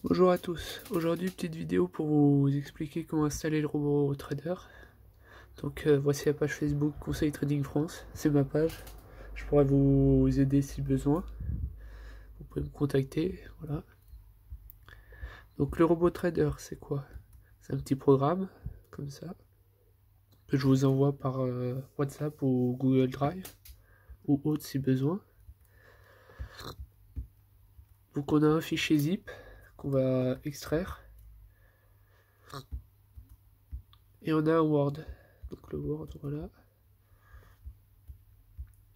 Bonjour à tous, aujourd'hui petite vidéo pour vous expliquer comment installer le robot trader. Donc voici la page Facebook Conseil Trading France, c'est ma page, je pourrais vous aider si besoin, vous pouvez me contacter, voilà. Donc le robot trader c'est quoi? C'est un petit programme, comme ça, que je vous envoie par WhatsApp ou Google Drive, ou autre si besoin. Donc on a un fichier zip qu'on va extraire, et on a un Word, donc le Word voilà.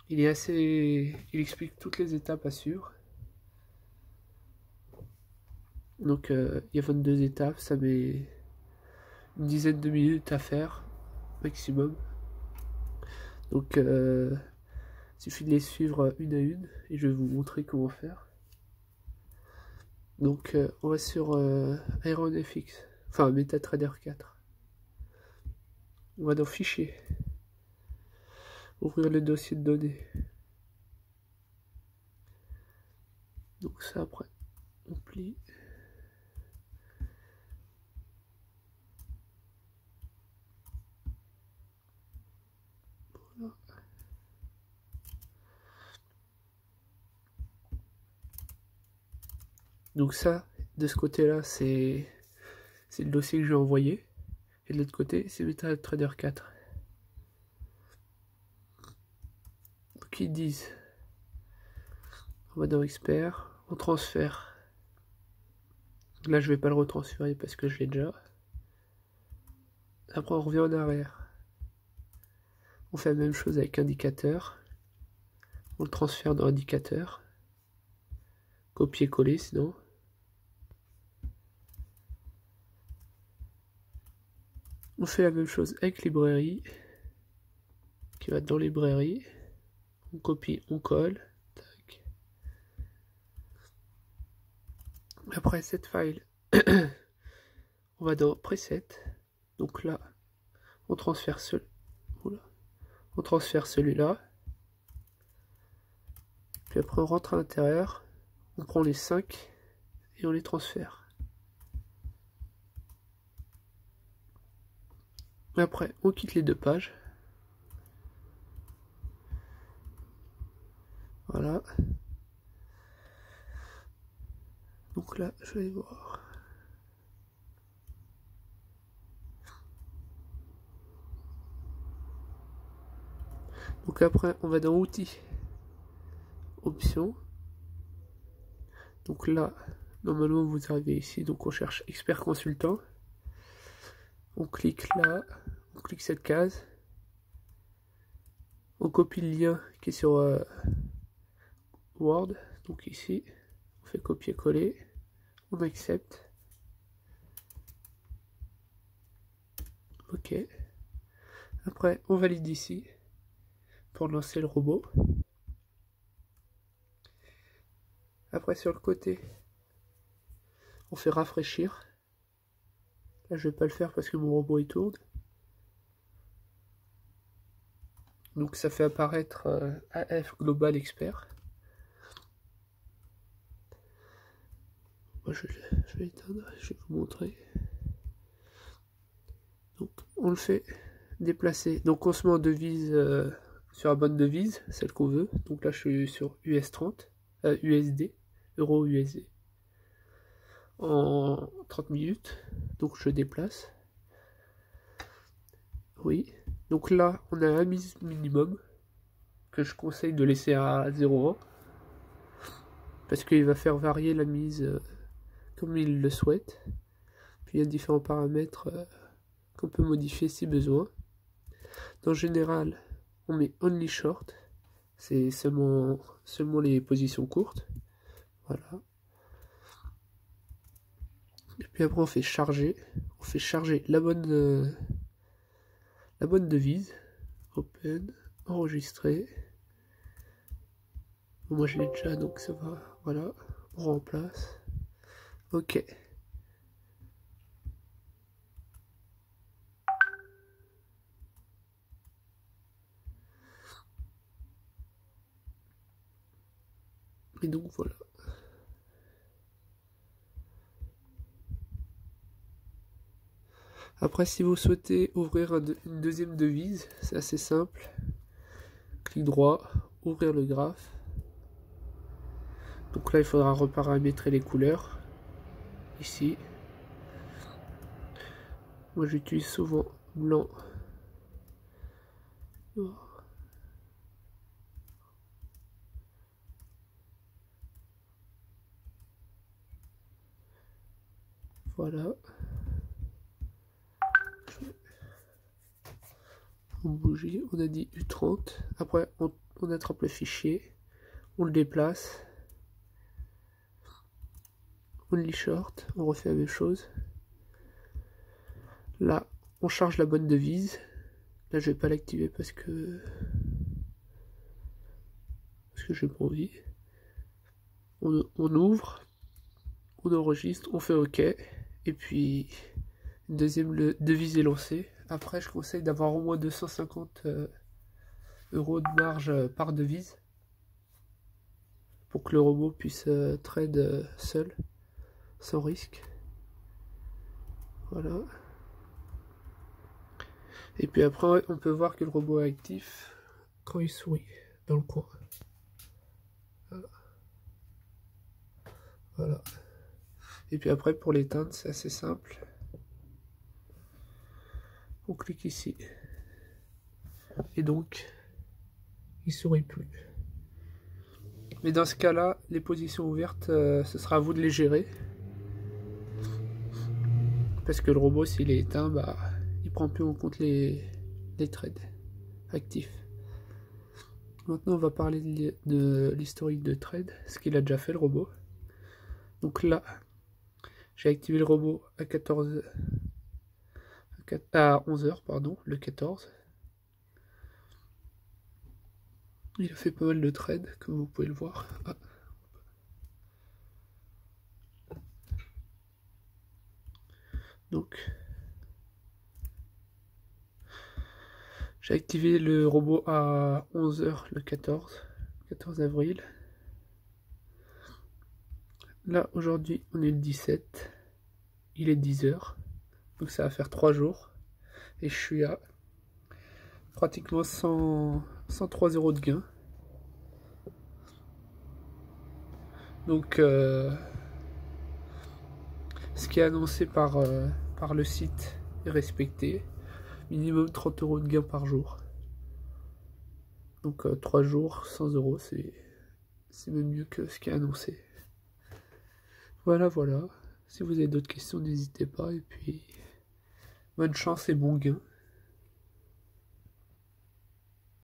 Il explique toutes les étapes à suivre. Donc il y a 22 étapes, ça met une dizaine de minutes à faire, maximum. Donc il suffit de les suivre une à une, et je vais vous montrer comment faire. Donc on va sur IronFX, enfin MetaTrader 4. On va dans Fichier, ouvrir le dossier de données. Donc ça après, on plie. Voilà. Donc ça, de ce côté-là, c'est le dossier que j'ai envoyé. Et de l'autre côté, c'est MetaTrader 4. Donc ils disent, on va dans Expert, on transfère. Là, je vais pas le retransférer parce que je l'ai déjà. Après, on revient en arrière. On fait la même chose avec indicateur. On le transfère dans indicateur. Copier-coller sinon. On fait la même chose avec librairie. Qui va dans librairie. On copie, on colle. Tac. Après cette file, on va dans preset. Donc là, on transfère celui-là. Puis après, on rentre à l'intérieur. On prend les 5 et on les transfère. Après, on quitte les deux pages. Voilà. Donc là, je vais voir. Donc après, on va dans Outils, Options. Donc là, normalement, vous arrivez ici. Donc on cherche Expert Consultant. On clique là, on clique cette case. On copie le lien qui est sur Word. Donc ici, on fait copier-coller. On accepte. Ok. Après, on valide ici pour lancer le robot. Après, sur le côté, on fait rafraîchir. Là, je vais pas le faire parce que mon robot il tourne. Donc ça fait apparaître AF Global Expert. Moi, je vais éteindre, je vais vous montrer. Donc on le fait déplacer. Donc on se met en devise sur la bonne devise, celle qu'on veut. Donc là je suis sur US30, USD, Euro USD. En 30 minutes. Donc je déplace. Oui. Donc là on a la mise minimum que je conseille de laisser à 0,1 parce qu'il va faire varier la mise comme il le souhaite. Puis il y a différents paramètres qu'on peut modifier si besoin. En général, on met only short, c'est seulement les positions courtes. Voilà. Et puis après on fait charger la bonne devise. Open, enregistrer. Moi je l'ai déjà donc ça va. Voilà, on remplace. Ok. Et donc voilà. Après, si vous souhaitez ouvrir une deuxième devise, c'est assez simple. Clic droit, ouvrir le graphe. Donc là, il faudra reparamétrer les couleurs. Ici. Moi, j'utilise souvent blanc. Voilà. On bougie, on a dit U30. Après, on attrape le fichier. On le déplace. On lit short. On refait la même chose. Là, on charge la bonne devise. Là, je vais pas l'activer parce que j'ai pas envie. On ouvre. On enregistre. On fait OK. Et puis, une deuxième devise est lancée. Après, je conseille d'avoir au moins 250 € de marge par devise pour que le robot puisse trade seul, sans risque. Voilà. Et puis après, on peut voir que le robot est actif quand il sourit dans le coin. Voilà. Voilà. Et puis après, pour l'éteindre, c'est assez simple. On clique ici. Et donc, il sourit plus. Mais dans ce cas-là, les positions ouvertes, ce sera à vous de les gérer. Parce que le robot, s'il est éteint, bah, il prend plus en compte les trades actifs. Maintenant, on va parler de l'historique de trade, ce qu'il a déjà fait le robot. Donc là, j'ai activé le robot à 11h, pardon, le 14. Il a fait pas mal de trades, comme vous pouvez le voir. Ah. Donc, j'ai activé le robot à 11h le 14 avril. Là, aujourd'hui, on est le 17. Il est 10h. Donc ça va faire 3 jours. Et je suis à pratiquement 103 € de gain. Donc, ce qui est annoncé par le site est respecté. Minimum 30 € de gain par jour. Donc 3 jours, 100 €, c'est même mieux que ce qui est annoncé. Voilà, voilà. Si vous avez d'autres questions, n'hésitez pas. Et puis, bonne chance et bon gain.